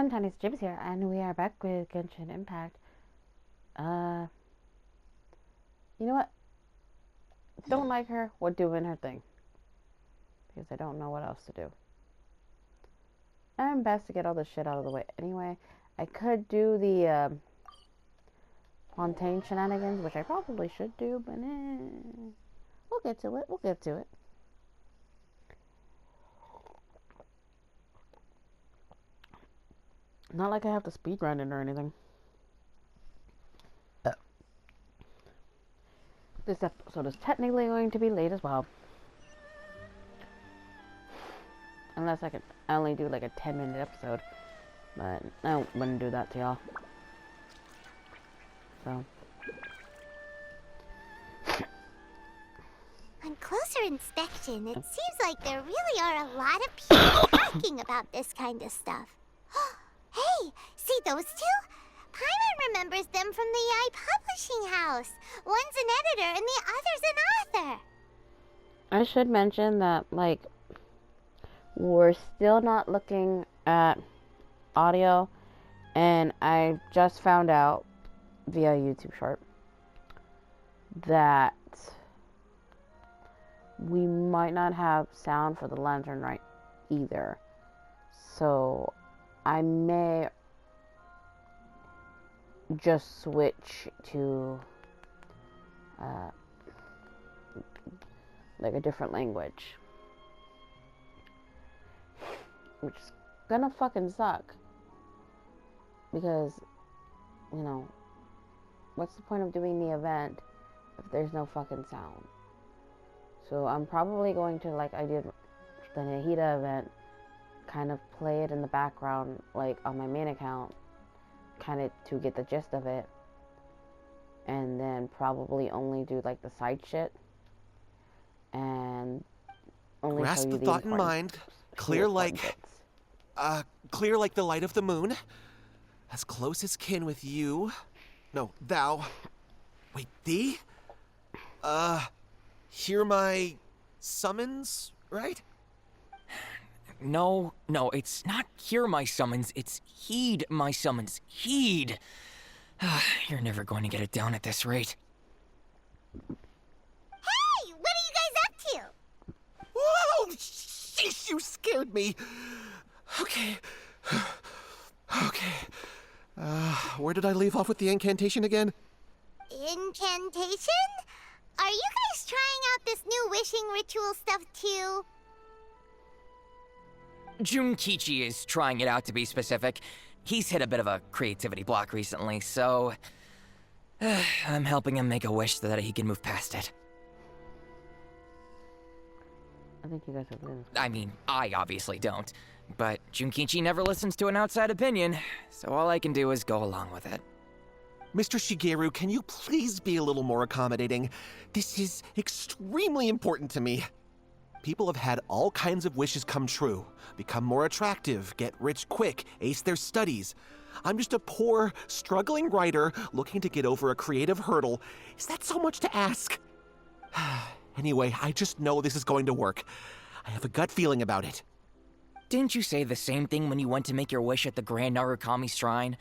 everyone, Tiniestofchibis here, and we are back with Genshin Impact. You know what? Don't like her, we're doing her thing. Because I don't know what else to do. And best to get all this shit out of the way. Anyway, I could do the, Fontaine shenanigans, which I probably should do, but we'll get to it. Not like I have to speedrun it or anything. This episode is technically going to be late as well. Unless I only do like a 10-minute episode. But I wouldn't do that to y'all. So. On closer inspection, it seems like there really are a lot of people talking about this kind of stuff. Hey, see those two? Paimon remembers them from the AI publishing house. One's an editor and the other's an author. I should mention that, like, we're still not looking at audio, and I just found out via YouTube short that we might not have sound for the lantern right either. So I may just switch to like a different language, which is gonna fucking suck, because, you know, what's the point of doing the event if there's no fucking sound? So I'm probably going to, like I did the Nahida event, kind of play it in the background, like on my main account, kind of to get the gist of it, and then probably only do like the side shit, and only grasp show you the thought in mind, clear like the light of the moon, as close as kin with you. No, thou. Wait, thee? Hear my summons, right? No, it's not hear my summons, it's heed my summons. Heed! You're never going to get it down at this rate. Hey, what are you guys up to? Whoa! Sheesh, you scared me. Okay. Where did I leave off with the incantation again? Incantation? Are you guys trying out this new wishing ritual stuff too? Junkichi is trying it out, to be specific. He's hit a bit of a creativity block recently, so I'm helping him make a wish so that he can move past it. I think you guys have been. I mean, I obviously don't, but Junkichi never listens to an outside opinion, so all I can do is go along with it. Mr. Shigeru, can you please be a little more accommodating? This is extremely important to me. People have had all kinds of wishes come true. Become more attractive, get rich quick, ace their studies. I'm just a poor, struggling writer looking to get over a creative hurdle. Is that so much to ask? Anyway, I just know this is going to work. I have a gut feeling about it. Didn't you say the same thing when you went to make your wish at the Grand Narukami Shrine?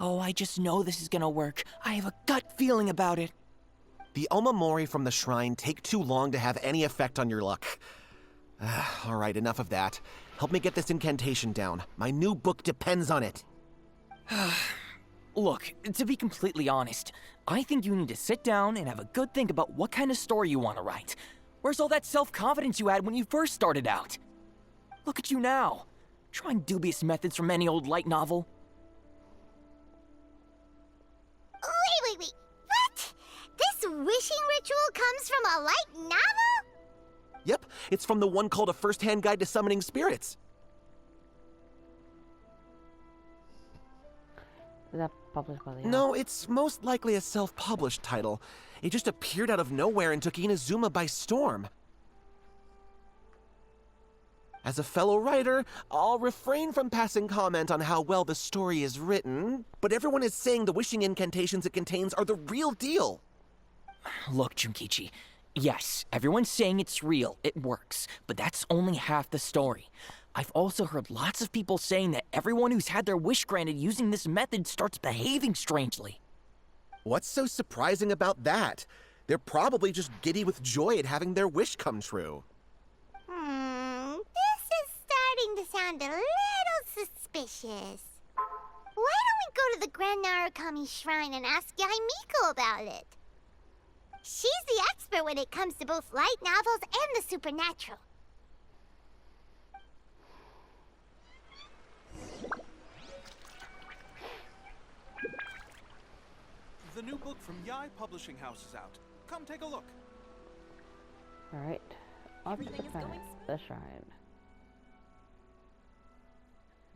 Oh, I just know this is gonna work. I have a gut feeling about it. The Omamori from the shrine take too long to have any effect on your luck. All right, enough of that. Help me get this incantation down. My new book depends on it. Look, to be completely honest, I think you need to sit down and have a good think about what kind of story you want to write. Where's all that self-confidence you had when you first started out? Look at you now, trying dubious methods from any old light novel. Wait. What? This wishing ritual comes from a light novel? Yep, it's from the one called A First-Hand Guide to Summoning Spirits. Is that published by the... No, it's most likely a self-published title. It just appeared out of nowhere and took Inazuma by storm. As a fellow writer, I'll refrain from passing comment on how well the story is written, but everyone is saying the wishing incantations it contains are the real deal. Look, Junkichi, yes, everyone's saying it's real, it works, but that's only half the story. I've also heard lots of people saying that everyone who's had their wish granted using this method starts behaving strangely. What's so surprising about that? They're probably just giddy with joy at having their wish come true. This is starting to sound a little suspicious. Why don't we go to the Grand Narukami Shrine and ask Yai Miko about it? She's the expert when it comes to both light novels and the supernatural. The new book from Yai Publishing House is out. Come take a look. Alright. Off to the shrine.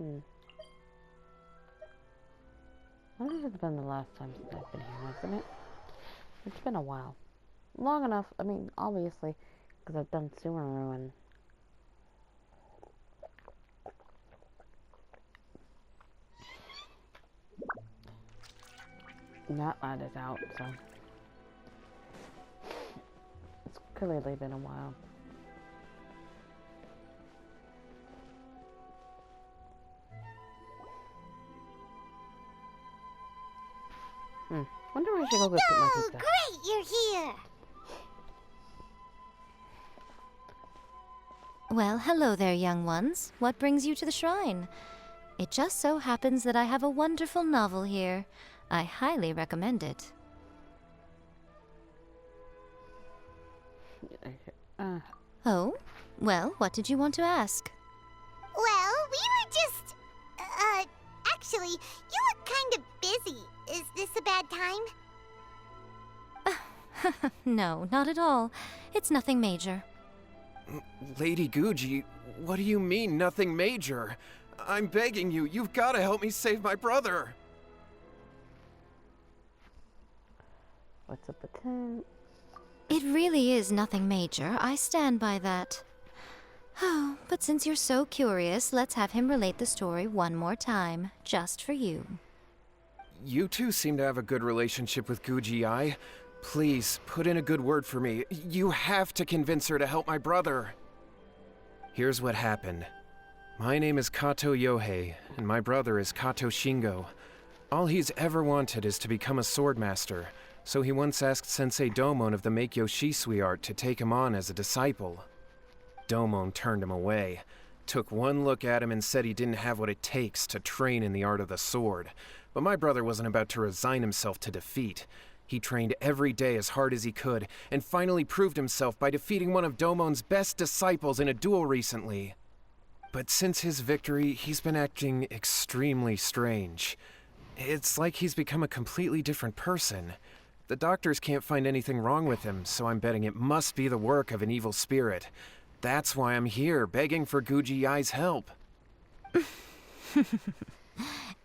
I wonder if it's been the last time since I've been here, hasn't it? It's been a while. Long enough, I mean, obviously, because I've done Sumeru and... That lad is out, so... It's clearly been a while. Wonder where I should go get my Oh, pizza. great, you're here. Well, hello there, young ones. What brings you to the shrine? It just so happens that I have a wonderful novel here. I highly recommend it. Oh? Well, what did you want to ask? Well, we were just... actually, you look kind of busy. Is this a bad time? No, not at all. It's nothing major. Lady Guji, what do you mean, nothing major? I'm begging you, you've got to help me save my brother. What's up with him? It really is nothing major. I stand by that. Oh, but since you're so curious, let's have him relate the story one more time, just for you. You two seem to have a good relationship with Guji Ai. Please, put in a good word for me. You have to convince her to help my brother. Here's what happened. My name is Kato Yohei, and my brother is Kato Shingo. All he's ever wanted is to become a swordmaster, so he once asked Sensei Domon of the Meikyo Shisui art to take him on as a disciple. Domon turned him away, took one look at him and said he didn't have what it takes to train in the art of the sword. But my brother wasn't about to resign himself to defeat. He trained every day as hard as he could, and finally proved himself by defeating one of Domon's best disciples in a duel recently. But since his victory, he's been acting extremely strange. It's like he's become a completely different person. The doctors can't find anything wrong with him, so I'm betting it must be the work of an evil spirit. That's why I'm here, begging for Guji Ai's help.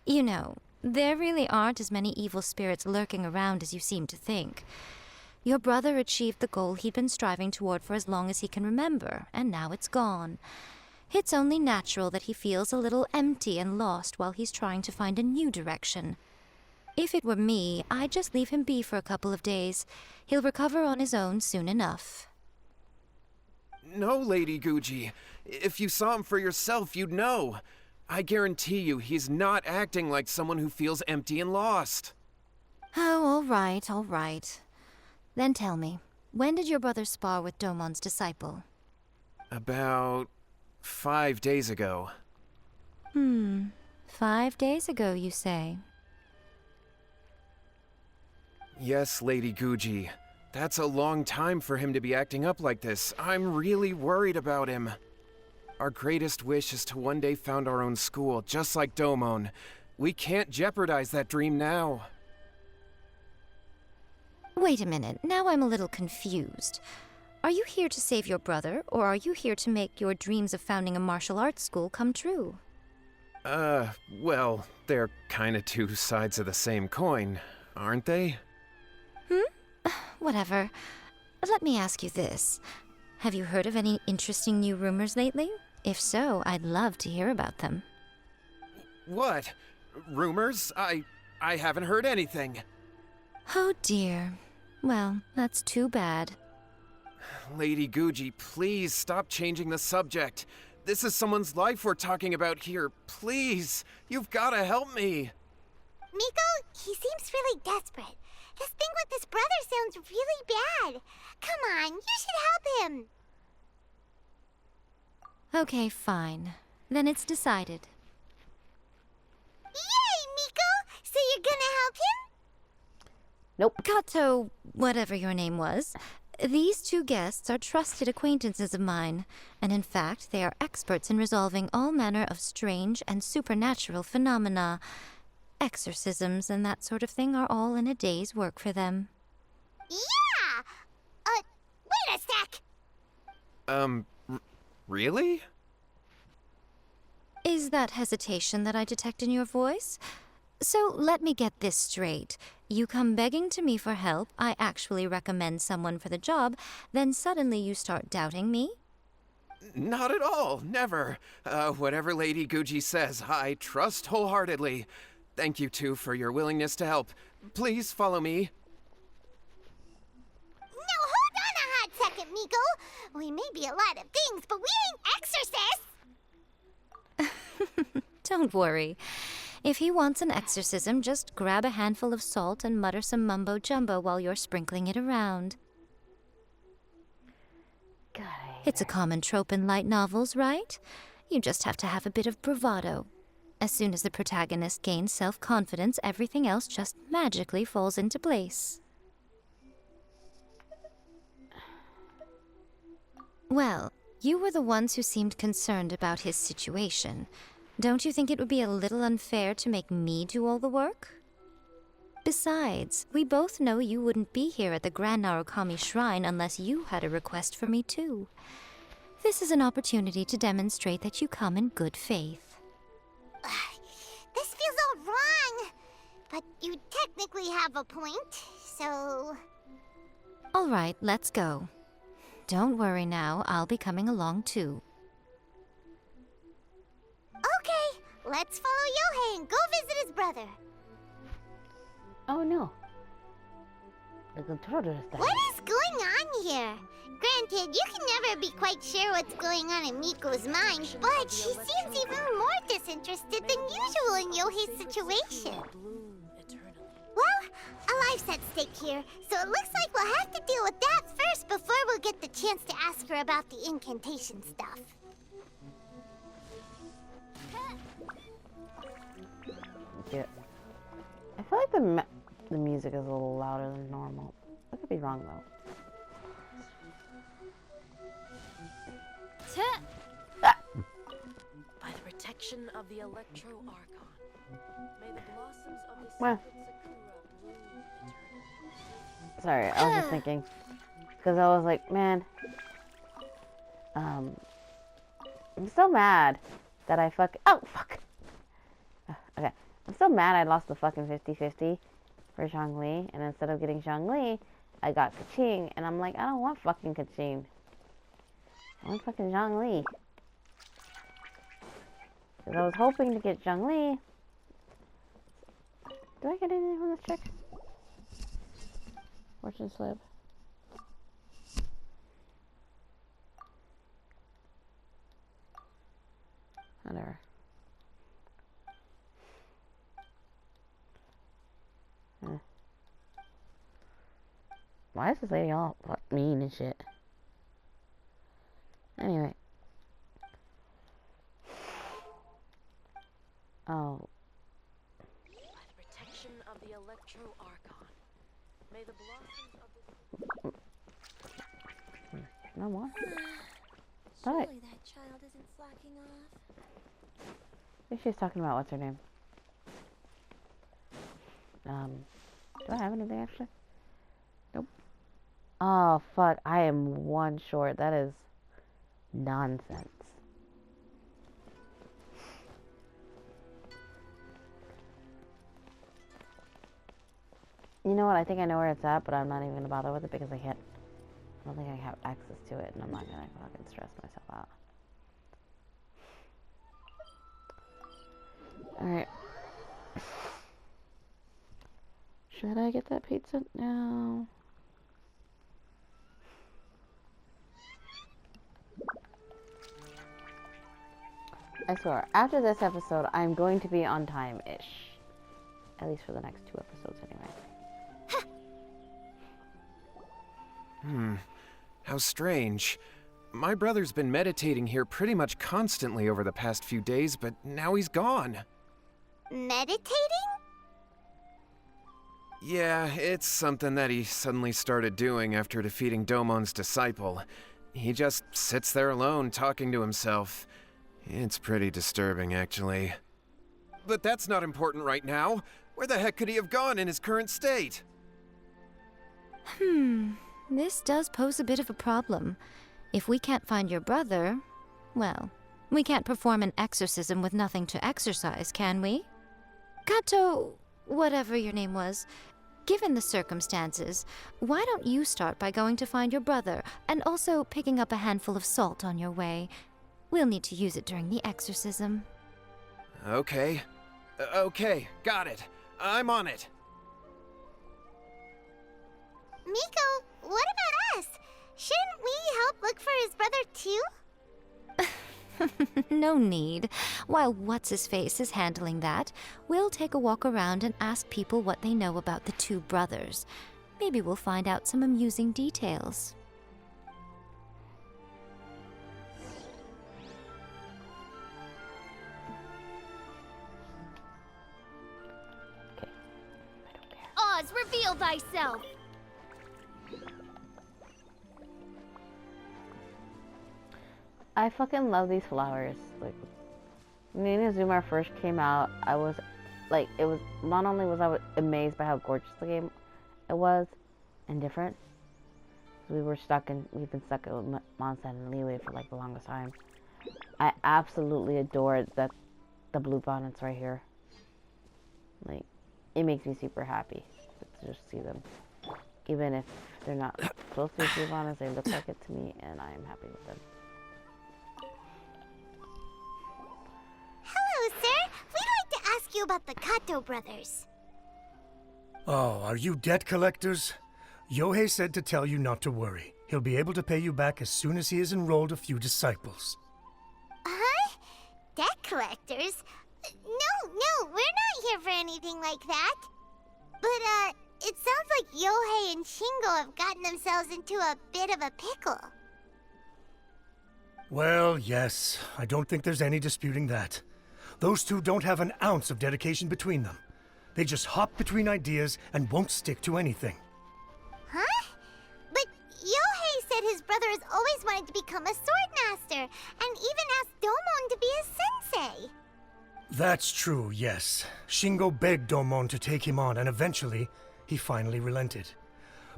You know, there really aren't as many evil spirits lurking around as you seem to think. Your brother achieved the goal he'd been striving toward for as long as he can remember, and now it's gone. It's only natural that he feels a little empty and lost while he's trying to find a new direction. If it were me, I'd just leave him be for a couple of days. He'll recover on his own soon enough. No, Lady Guji. If you saw him for yourself, you'd know. I guarantee you he's not acting like someone who feels empty and lost. Oh, all right, all right. Then tell me, when did your brother spar with Domon's disciple? About 5 days ago. 5 days ago, you say? Yes, Lady Guji. That's a long time for him to be acting up like this. I'm really worried about him. Our greatest wish is to one day found our own school, just like Domon. We can't jeopardize that dream now. Wait a minute, now I'm a little confused. Are you here to save your brother, or are you here to make your dreams of founding a martial arts school come true? Well, they're kinda two sides of the same coin, aren't they? Whatever. Let me ask you this. Have you heard of any interesting new rumors lately? If so, I'd love to hear about them. What? Rumors? I haven't heard anything. Oh dear. Well, that's too bad. Lady Guji, please stop changing the subject. This is someone's life we're talking about here. Please, you've gotta help me. Miko, he seems really desperate. This thing with his brother sounds really bad. Come on, you should help him. Okay, fine. Then it's decided. Yay, Miko! So you're gonna help him? Nope. Kato, whatever your name was, these two guests are trusted acquaintances of mine, and in fact, they are experts in resolving all manner of strange and supernatural phenomena. Exorcisms and that sort of thing are all in a day's work for them. Yeah! Wait a sec! Really? Is that hesitation that I detect in your voice? So let me get this straight. You come begging to me for help, I actually recommend someone for the job, then suddenly you start doubting me? Not at all, never. Whatever Lady Guji says, I trust wholeheartedly. Thank you two for your willingness to help. Please follow me. Now hold on a hot second, Miko. We may be a lot of things, but we ain't exorcists. Don't worry. If he wants an exorcism, just grab a handful of salt and mutter some mumbo-jumbo while you're sprinkling it around. God, I hate It's a her. common trope in light novels, right? You just have to have a bit of bravado. As soon as the protagonist gains self-confidence, everything else just magically falls into place. Well, you were the ones who seemed concerned about his situation. Don't you think it would be a little unfair to make me do all the work? Besides, we both know you wouldn't be here at the Grand Narukami Shrine unless you had a request for me too. This is an opportunity to demonstrate that you come in good faith. This feels all wrong. But you technically have a point, so... All right, let's go. Don't worry now, I'll be coming along too. Okay, let's follow Yohei and go visit his brother. Oh no. The controller is down. What is going on here? Granted, you can never be quite sure what's going on in Miko's mind, but she seems even more disinterested than usual in Yohei's situation. Well, a life's at stake here, so it looks like we'll have to deal with that first before we'll get the chance to ask her about the incantation stuff. Yeah. I feel like the music is a little louder than normal. I could be wrong though. By the protection of the Electro Archon, may the blossoms of the Well. sacred Sakura bloom eternally. Sorry, I was just thinking. Because I was like, man. I'm so mad that I oh, fuck. Okay. I'm so mad I lost the fucking 50-50 for Zhongli. And instead of getting Zhongli, I got Kaching. And I'm like, I don't want fucking Kaching. I want fucking Zhongli. Because I was hoping to get Zhongli. Do I get anything from this chick? Fortune slip. Whatever. Why is this lady all mean and shit? Anyway. Oh. By the protection of the Electro Archon, may the blossoms of the... No more? Surely Alright. that child isn't slacking off. I think she's talking about what's her name. Do I have anything actually? Nope. Oh, fuck. I am one short. That is nonsense. You know what? I think I know where it's at, but I'm not even gonna bother with it because I can't. I don't think I have access to it, and I'm not gonna fucking stress myself out. Alright. Should I get that pizza? No. I swear, after this episode, I'm going to be on time-ish. At least for the next 2 episodes, anyway. How strange. My brother's been meditating here pretty much constantly over the past few days, but now he's gone. Meditating? Yeah, it's something that he suddenly started doing after defeating Domon's disciple. He just sits there alone, talking to himself. It's pretty disturbing, actually. But that's not important right now. Where the heck could he have gone in his current state? This does pose a bit of a problem. If we can't find your brother, well, we can't perform an exorcism with nothing to exorcise, can we? Kato, whatever your name was, given the circumstances, why don't you start by going to find your brother and also picking up a handful of salt on your way? We'll need to use it during the exorcism. Okay. Okay, got it. I'm on it. Miko, what about us? Shouldn't we help look for his brother too? No need. While What's-His-Face is handling that, we'll take a walk around and ask people what they know about the 2 brothers. Maybe we'll find out some amusing details. Okay. I don't care. Oz, reveal thyself! I fucking love these flowers. Like, when Inazuma first came out, I was like, it was not only was I amazed by how gorgeous the game it was and different. We've been stuck in Mondstadt and Liyue for like the longest time. I absolutely adored the blue bonnets right here. Like, it makes me super happy to just see them. Even if they're not supposed to be blue bonnets, they look like it to me, and I am happy with them. Hello, sir. We'd like to ask you about the Kato brothers. Oh, are you debt collectors? Yohei said to tell you not to worry. He'll be able to pay you back as soon as he has enrolled a few disciples. Huh? Debt collectors? No, we're not here for anything like that. But, it sounds like Yohei and Shingo have gotten themselves into a bit of a pickle. Well, yes. I don't think there's any disputing that. Those 2 don't have an ounce of dedication between them. They just hop between ideas and won't stick to anything. Huh? But Yohei said his brother has always wanted to become a sword master, and even asked Domon to be his sensei. That's true, yes. Shingo begged Domon to take him on, and eventually, he finally relented.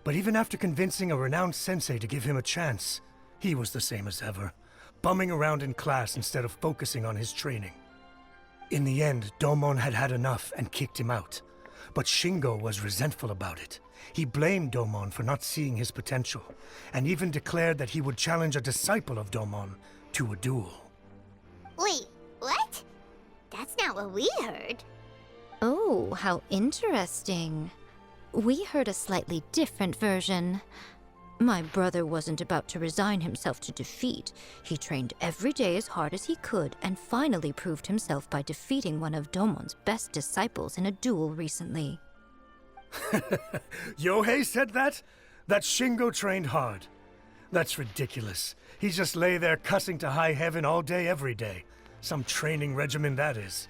But even after convincing a renowned sensei to give him a chance, he was the same as ever, bumming around in class instead of focusing on his training. In the end, Domon had had enough and kicked him out. But Shingo was resentful about it. He blamed Domon for not seeing his potential, and even declared that he would challenge a disciple of Domon to a duel. Wait, what? That's not what we heard. Oh, how interesting. We heard a slightly different version. My brother wasn't about to resign himself to defeat. He trained every day as hard as he could and finally proved himself by defeating one of Domon's best disciples in a duel recently. Yohei said that? That Shingo trained hard. That's ridiculous. He just lay there cussing to high heaven all day, every day. Some training regimen, that is.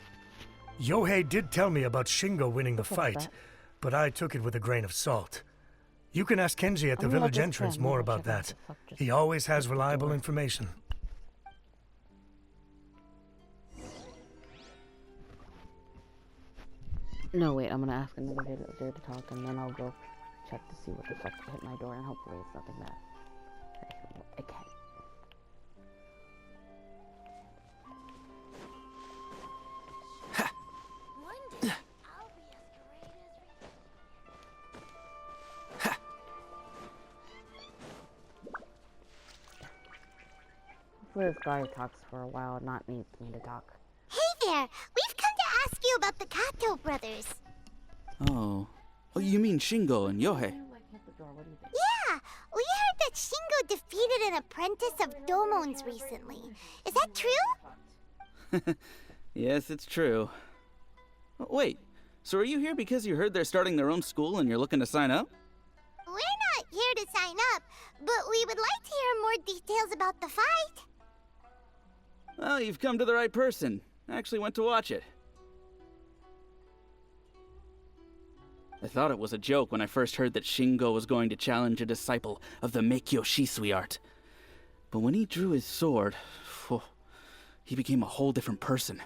Yohei did tell me about Shingo winning the fight, but I took it with a grain of salt. You can ask Kenji at the village entrance more about that. He always has reliable information. No, wait, I'm gonna ask another villager to talk, and then I'll go check to see what the fuck hit my door, and hopefully it's nothing bad. Okay. One day, I'll be as great as Hopefully this guy talks for a while and not needs me to talk. Hey there! We've come to ask you about the Kato brothers. Oh. Oh, you mean Shingo and Yohei? Yeah! We heard that Shingo defeated an apprentice of Domon's recently. Is that true? Yes, it's true. Wait, so are you here because you heard they're starting their own school and you're looking to sign up? We're not here to sign up, but we would like to hear more details about the fight. Well, you've come to the right person. I actually went to watch it. I thought it was a joke when I first heard that Shingo was going to challenge a disciple of the Meikyo Shisui art. But when he drew his sword, he became a whole different person.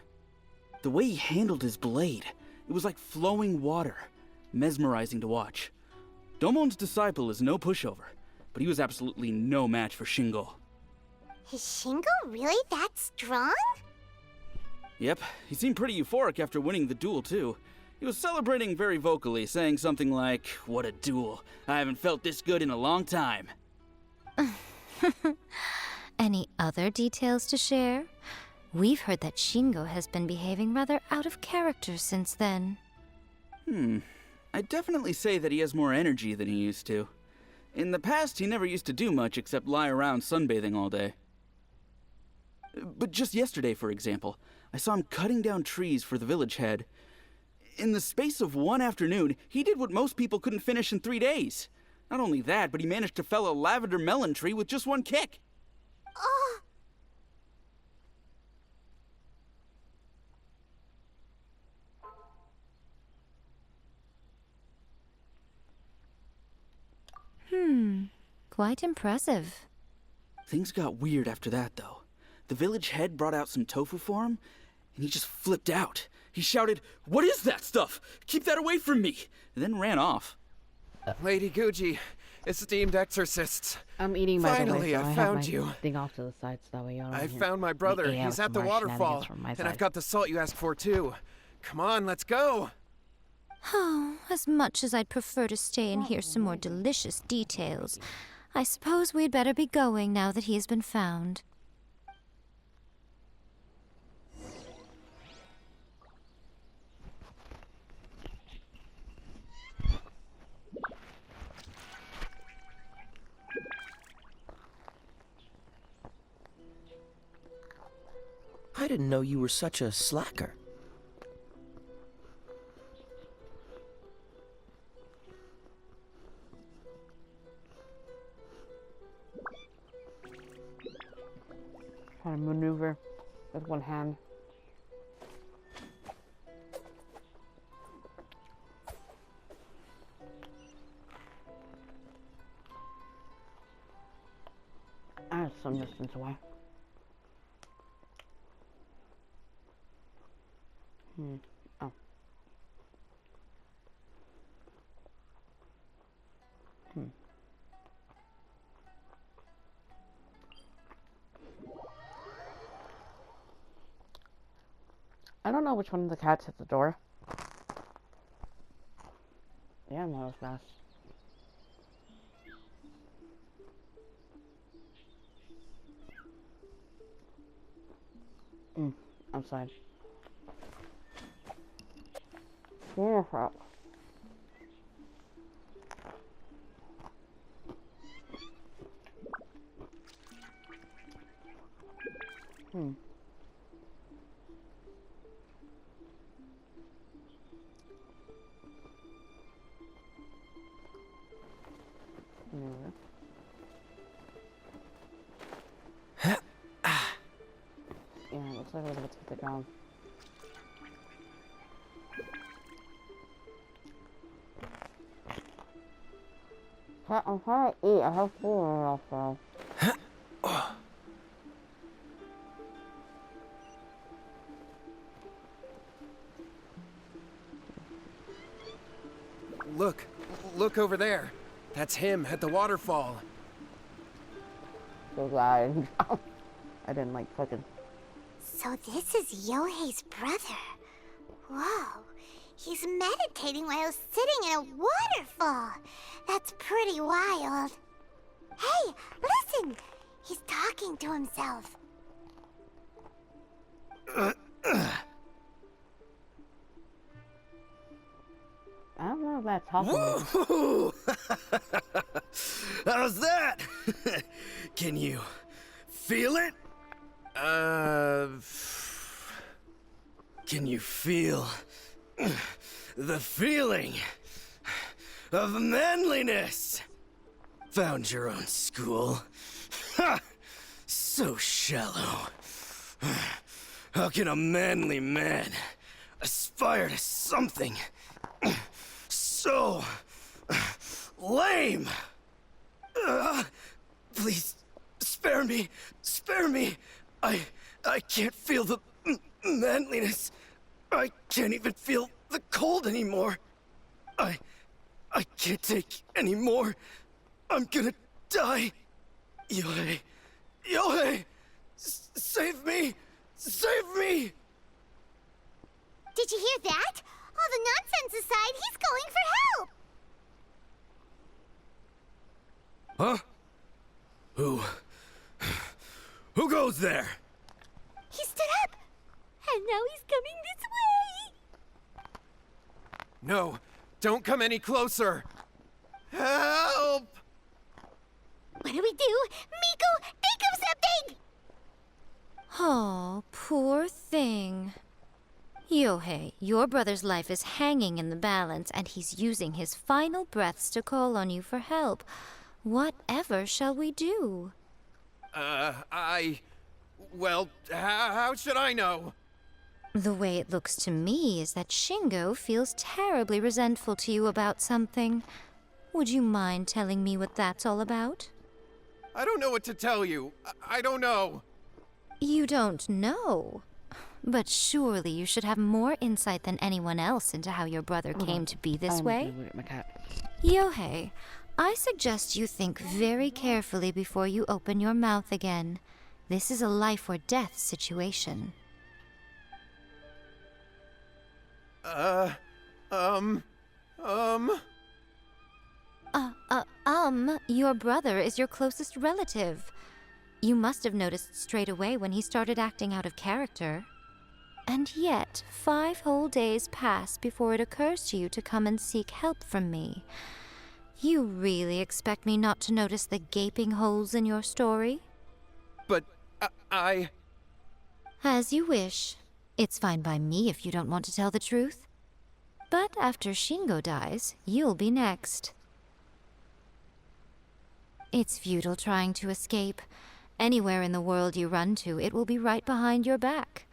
The way he handled his blade, it was like flowing water, mesmerizing to watch. Domon's disciple is no pushover, but he was absolutely no match for Shingo. Is Shingo really that strong? Yep, he seemed pretty euphoric after winning the duel, too. He was celebrating very vocally, saying something like, "What a duel. I haven't felt this good in a long time." Any other details to share? We've heard that Shingo has been behaving rather out of character since then. I'd definitely say that he has more energy than he used to. In the past, he never used to do much except lie around sunbathing all day. But just yesterday, for example, I saw him cutting down trees for the village head. In the space of one afternoon, he did what most people couldn't finish in 3 days. Not only that, but he managed to fell a lavender melon tree with just one kick. Oh! Quite impressive. Things got weird after that, though. The village head brought out some tofu for him, and he just flipped out. He shouted, "What is that stuff? Keep that away from me!" and then ran off. Lady Guji, esteemed exorcists. I'm eating by the way, Finally, so I have found my you. thing off to the side so that way y'all don't I hear found my brother. the He's AF at the from our waterfall. shenanigans from my And side. I've got the salt you asked for, too. Come on, let's go. Oh, as much as I'd prefer to stay and hear some more delicious details, I suppose we'd better be going now that he has been found. I didn't know you were such a slacker. Trying to maneuver with one hand. I'm some distance away. Oh. I don't know which one of the cats hit the door. Yeah, that was fast. Outside. Beautiful. Yeah, it looks like we're about to hit the ground. I'm trying to eat. I have food in my mouth, though. Look over there. That's him at the waterfall. So glad I didn't drown. I didn't like fucking. So this is Yohei's brother. Whoa. He's meditating while sitting in a waterfall. That's pretty wild. Hey, listen! He's talking to himself. I don't know if that's talking. Woo! How's that? Can you feel it? Can you feel the feeling of manliness? Found your own school? Ha! So shallow. How can a manly man aspire to something so lame? Please, spare me. Spare me. I can't feel the manliness. I can't even feel the cold anymore. I can't take any more. I'm gonna die. Yohei. Yohei! Save me! Save me! Did you hear that? All the nonsense aside, he's going for help! Huh? Who goes there? He stood up! And now he's coming this way! No, don't come any closer. Help! What do we do? Miko, think of something! Oh, poor thing. Yohei, your brother's life is hanging in the balance, and he's using his final breaths to call on you for help. Whatever shall we do? Well, how should I know? The way it looks to me is that Shingo feels terribly resentful to you about something. Would you mind telling me what that's all about? I don't know what to tell you. I don't know. You don't know? But surely you should have more insight than anyone else into how your brother came to be this way. My cat. Yohei, I suggest you think very carefully before you open your mouth again. This is a life or death situation. Your brother is your closest relative. You must have noticed straight away when he started acting out of character. And yet, 5 whole days pass before it occurs to you to come and seek help from me. You really expect me not to notice the gaping holes in your story? But I... As you wish. It's fine by me if you don't want to tell the truth. But after Shingo dies, you'll be next. It's futile trying to escape. Anywhere in the world you run to, it will be right behind your back.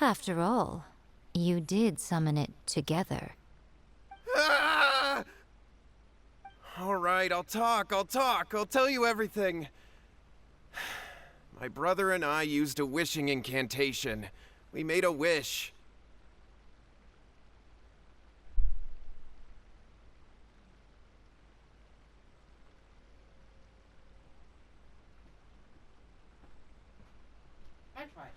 After all, you did summon it together. Ah! All right, I'll talk. I'll tell you everything. My brother and I used a wishing incantation. We made a wish. I tried.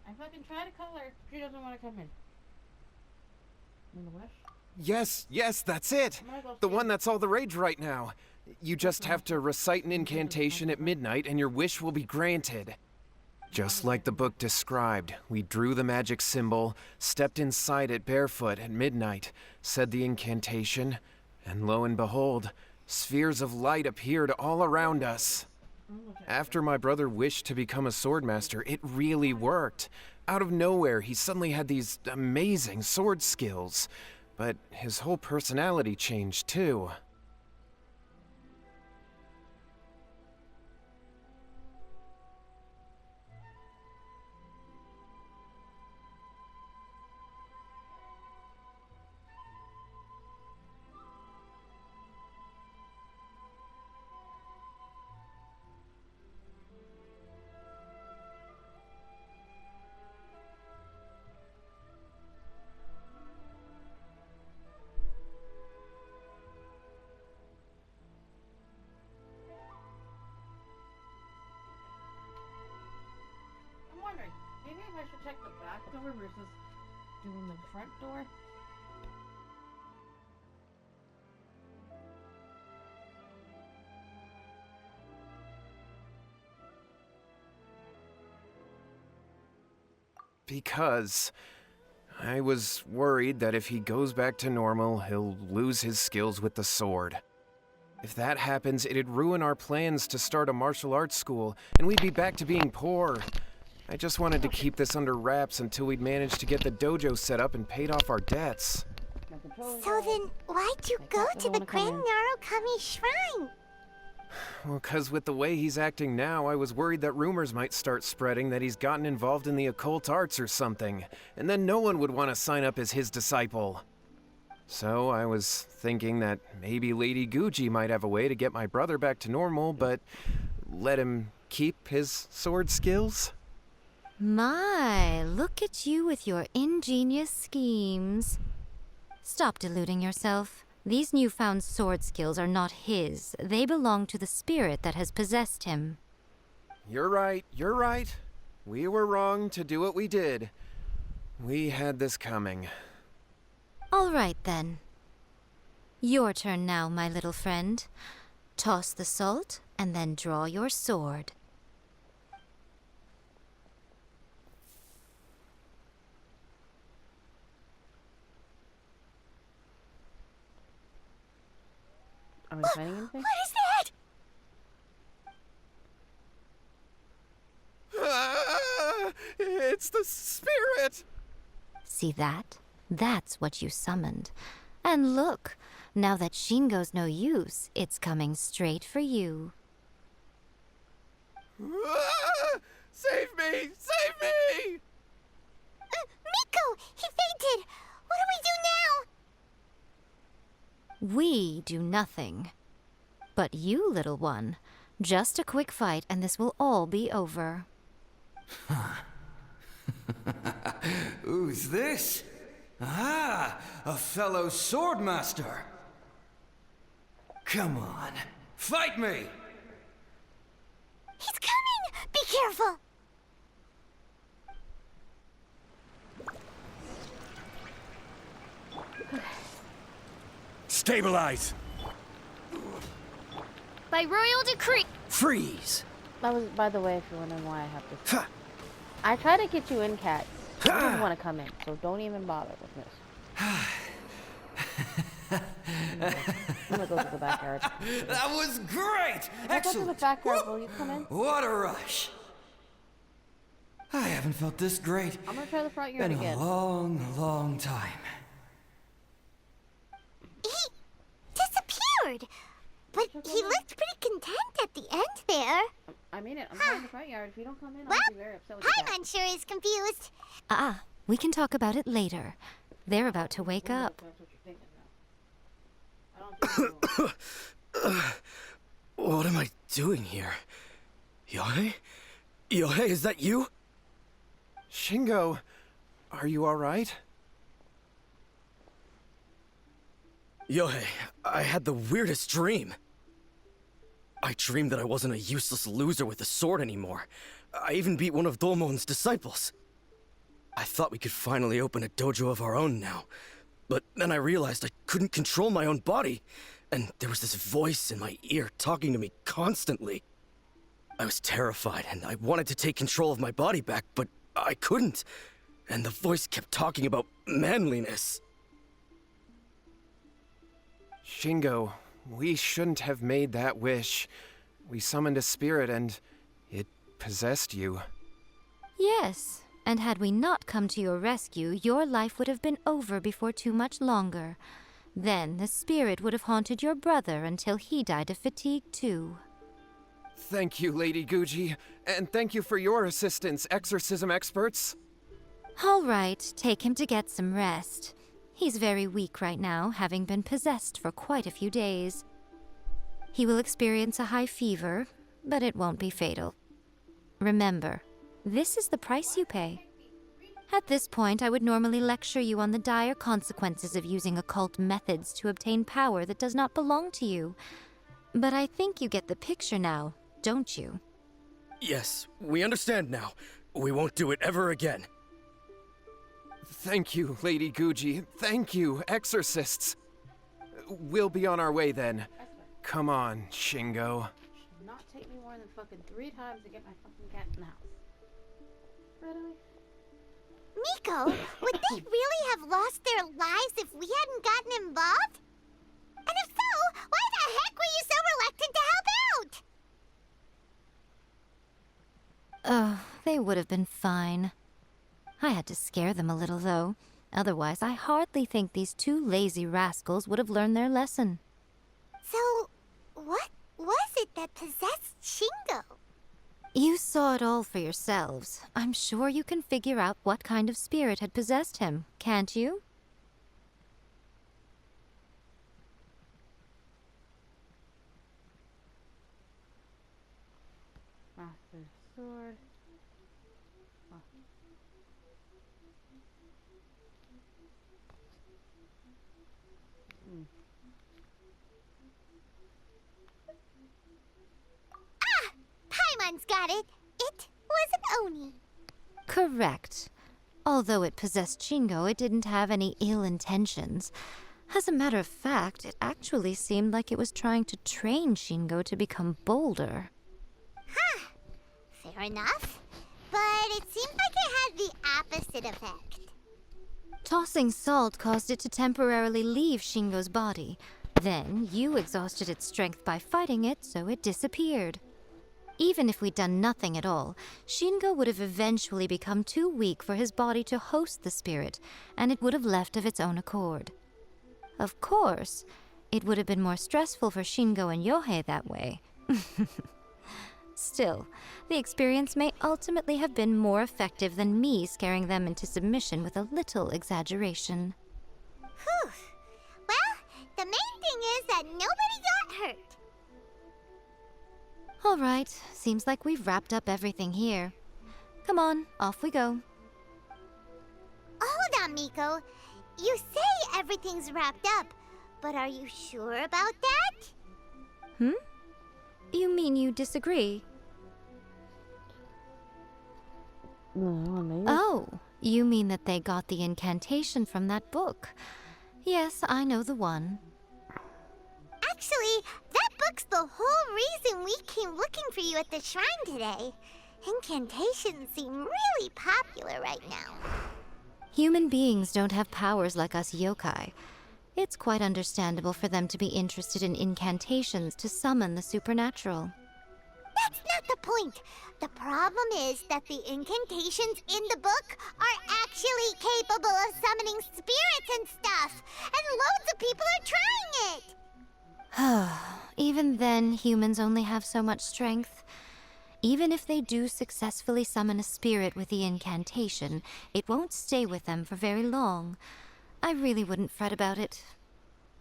I fucking tried to call her. She doesn't want to come in. In the wish? Yes, that's it. The one that's all the rage right now. You just have to recite an incantation at midnight and your wish will be granted. Just like the book described, we drew the magic symbol, stepped inside it barefoot at midnight, said the incantation, and lo and behold, spheres of light appeared all around us. After my brother wished to become a swordmaster, it really worked. Out of nowhere, he suddenly had these amazing sword skills. But his whole personality changed, too. Maybe I should check the back door versus doing the front door. Because I was worried that if he goes back to normal, he'll lose his skills with the sword. If that happens, it'd ruin our plans to start a martial arts school, and we'd be back to being poor. I just wanted to keep this under wraps until we'd managed to get the dojo set up and paid off our debts. So then, why'd you go to the Grand Narukami Shrine? Well, 'cause with the way he's acting now, I was worried that rumors might start spreading that he's gotten involved in the occult arts or something, and then no one would want to sign up as his disciple. So I was thinking that maybe Lady Guji might have a way to get my brother back to normal, but let him keep his sword skills? My, look at you with your ingenious schemes. Stop deluding yourself. These newfound sword skills are not his. They belong to the spirit that has possessed him. You're right, you're right. We were wrong to do what we did. We had this coming. All right, then. Your turn now, my little friend. Toss the salt, and then draw your sword. Are we fighting anything? What is that? Ah, it's the spirit! See that? That's what you summoned. And look, now that Shingo's no use, it's coming straight for you. Ah, save me! Save me! Miko! He fainted! What do we do now? We do nothing. But you, little one, just a quick fight and this will all be over. Who's this? Ah, a fellow swordmaster. Come on, fight me! He's coming! Be careful! Stabilize! By royal decree! Freeze! That was, by the way, if you're wondering why I have this. I try to get you in, Cat. You don't want to come in, so don't even bother with this. I'm gonna go to the backyard. That was great! I'll go to the Excellent! backyard. Will you come in? What a rush! I haven't felt this great I'm gonna try the front yard in again. a long time. He disappeared! But he looked pretty content at the end there. I mean it. I'm trying the front yard. If you don't come in, Well, I'll be very upset with you. Paimon sure is confused. We can talk about it later. They're about to wake up. What am I doing here? Yohei? Yohei, is that you? Shingo, are you alright? Yohei, I had the weirdest dream. I dreamed that I wasn't a useless loser with a sword anymore. I even beat one of Domon's disciples. I thought we could finally open a dojo of our own now. But then I realized I couldn't control my own body, and there was this voice in my ear talking to me constantly. I was terrified, and I wanted to take control of my body back, but I couldn't. And the voice kept talking about manliness. Shingo, we shouldn't have made that wish. We summoned a spirit and it possessed you. Yes, and had we not come to your rescue, your life would have been over before too much longer. Then the spirit would have haunted your brother until he died of fatigue too. Thank you, Lady Guji, and thank you for your assistance, exorcism experts. All right, take him to get some rest. He's very weak right now, having been possessed for quite a few days. He will experience a high fever, but it won't be fatal. Remember, this is the price you pay. At this point, I would normally lecture you on the dire consequences of using occult methods to obtain power that does not belong to you. But I think you get the picture now, don't you? Yes, we understand now. We won't do it ever again. Thank you, Lady Guji. Thank you, exorcists. We'll be on our way then. Come on, Shingo. Should not take me more than fucking 3 times to get my fucking cat in the house. Really? Miko, would they really have lost their lives if we hadn't gotten involved? And if so, why the heck were you so reluctant to help out? They would have been fine. I had to scare them a little, though. Otherwise, I hardly think these two lazy rascals would have learned their lesson. So, what was it that possessed Shingo? You saw it all for yourselves. I'm sure you can figure out what kind of spirit had possessed him, can't you? Master Sword. Oh. Ah! Paimon's got it. It was an Oni. Correct. Although it possessed Shingo, it didn't have any ill intentions. As a matter of fact, it actually seemed like it was trying to train Shingo to become bolder. Huh. Fair enough. But it seemed like it had the opposite effect. Tossing salt caused it to temporarily leave Shingo's body. Then, you exhausted its strength by fighting it, so it disappeared. Even if we'd done nothing at all, Shingo would have eventually become too weak for his body to host the spirit, and it would have left of its own accord. Of course, it would have been more stressful for Shingo and Yohei that way. Still, the experience may ultimately have been more effective than me scaring them into submission with a little exaggeration. Whew. Well, the main thing is that nobody got hurt. All right, seems like we've wrapped up everything here. Come on, off we go. Hold on, Miko. You say everything's wrapped up, but are you sure about that? You mean you disagree? No. Oh, you mean that they got the incantation from that book. Yes, I know the one. Actually, that book's the whole reason we came looking for you at the shrine today. Incantations seem really popular right now. Human beings don't have powers like us yokai. It's quite understandable for them to be interested in incantations to summon the supernatural. That's not the point. The problem is that the incantations in the book are actually capable of summoning spirits and stuff, and loads of people are trying it. Even then, humans only have so much strength. Even if they do successfully summon a spirit with the incantation, it won't stay with them for very long. I really wouldn't fret about it.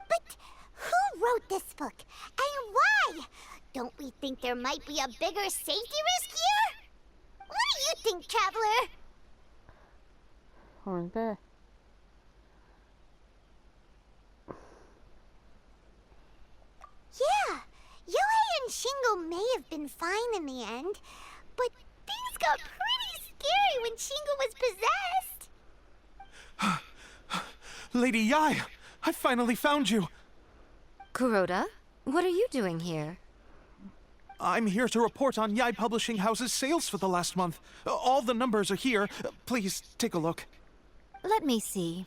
But who wrote this book, and why? Don't we think there might be a bigger safety risk here? What do you think, Traveler? Right there. Yeah, Yohei and Shingo may have been fine in the end, but things got pretty scary when Shingo was possessed. Lady Yai, I finally found you. Kuroda, what are you doing here? I'm here to report on Yai Publishing House's sales for the last month. All the numbers are here. Please take a look. Let me see.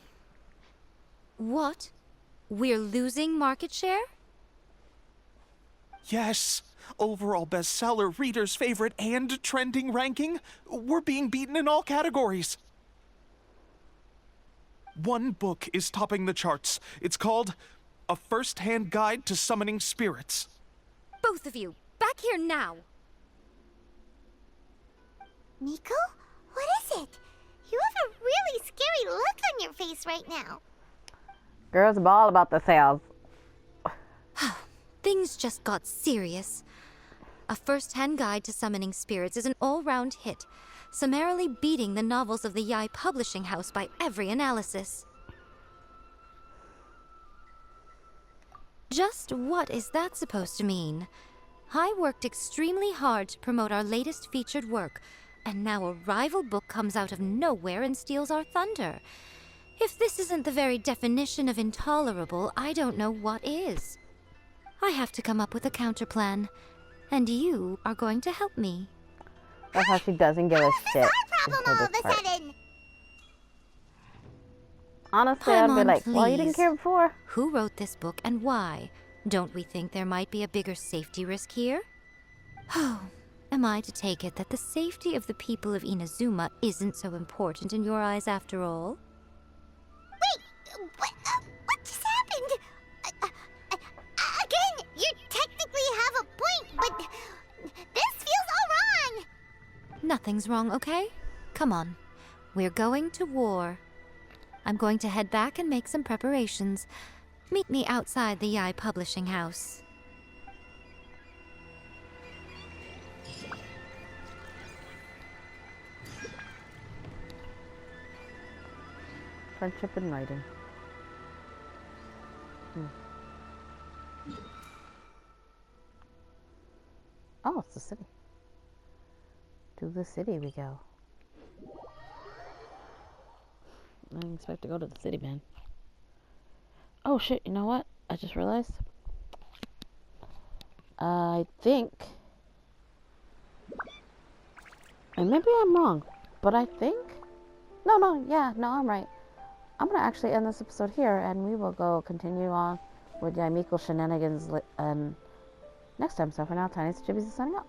What? We're losing market share? Yes. Overall bestseller, reader's favorite, and trending ranking. We're being beaten in all categories. One book is topping the charts. It's called A First-Hand Guide to Summoning Spirits. Both of you, back here now! Miko? What is it? You have a really scary look on your face right now. Girls ball about the sales. Things just got serious. A First-Hand Guide to Summoning Spirits is an all-round hit, summarily beating the novels of the Yai Publishing House by every analysis. Just what is that supposed to mean? I worked extremely hard to promote our latest featured work, and now a rival book comes out of nowhere and steals our thunder. If this isn't the very definition of intolerable, I don't know what is. I have to come up with a counterplan, and you are going to help me. That's how she doesn't give a shit. Problem all of a sudden. Honestly, I'd be Paimon, like, well, you didn't please. care before. Who wrote this book and why? Don't we think there might be a bigger safety risk here? Oh, Am I to take it that the safety of the people of Inazuma isn't so important in your eyes after all? Wait, what just happened? Again, you technically have a point, but this feels all wrong. Nothing's wrong, okay? Come on. We're going to war. I'm going to head back and make some preparations. Meet me outside the Yai Publishing House. Friendship in writing. Oh, it's the city. To the city we go. I didn't expect to go to the city, man. Oh shit, you know what? I just realized. I think, and maybe I'm wrong, but I think, no, I'm right. I'm gonna actually end this episode here, and we will go continue on with Yaimiko shenanigans and next time. So for now, Tiniestofchibis is signing out.